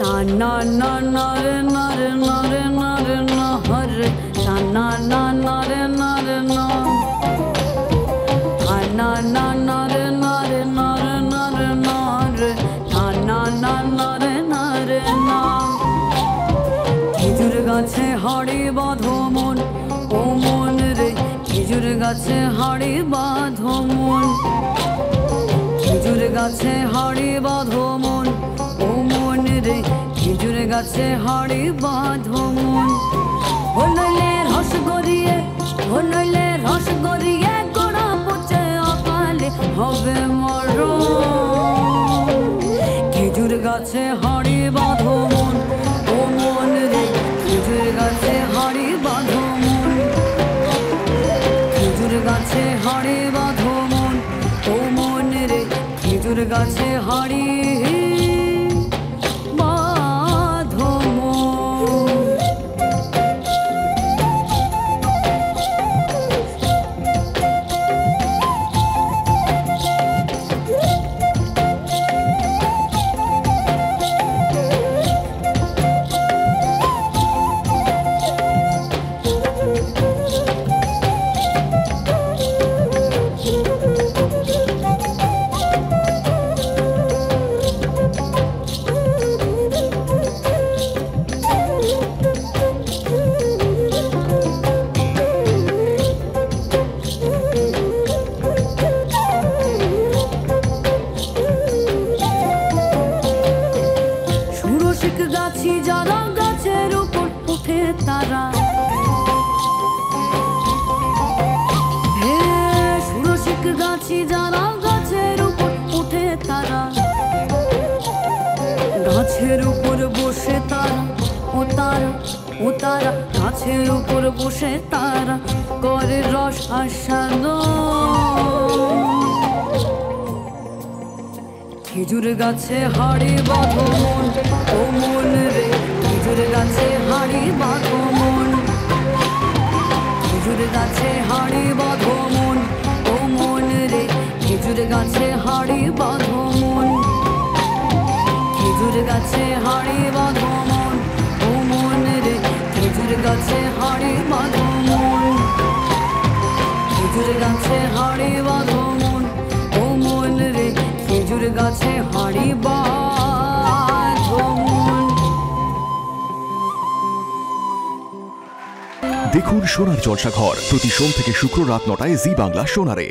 na na na re na re na re na re na re na na na re na re na na na na re na re na re na re na re na na na re na re na খেজুর গাছে হাড়ি বাঁধো মন ও মন রে খেজুর গাছে হাড়ি বাঁধো মন খেজুর গাছে হাড়ি বাঁধো মন ও মন রে খেজুর গাছে হাড়ি বাঁধো মন হনলে রস গড়িয়ে গোড়া পচে অকালে হবে মরণ খেজুর গাছে হাড়ি বাঁধো মন ও মন রে খেজুর গাছে হাড়ি বাঁধো মন খেজুর গাছে হাড়ি বাঁধো মন ও মন রে খেজুর গাছে হাড়ি বাঁধো মন গাছি যারা গাছের উপর উঠে তারা হে সুরসিক গাছি যারা গাছের উপর উঠে তারা গাছের উপর বসে তারা ও তারা গাছের উপর বসে তারা করে রস আস্বাদন খেজুর গাছে হাড়ি বাঁধো মন ও মন রে খেজুর গাছে হাড়ি বাঁধো মন খেজুর গাছে হাড়ি বাঁধো মন ও মন রে খেজুর গাছে হাড়ি বাঁধো মন খেজুর গাছে হাড়ি বাঁধো মন ও মন রে খেজুর গাছে হাড়ি বাঁধো মন খেজুর গাছে হাড়ি বাঁধো মন ও মন রে খেজুর গাছে হাড়ি বাঁধো মন। দেখুন সোনার জলসাঘর প্রতি সোম থেকে শুক্র রাত ৯টায় জি বাংলা সোনারে।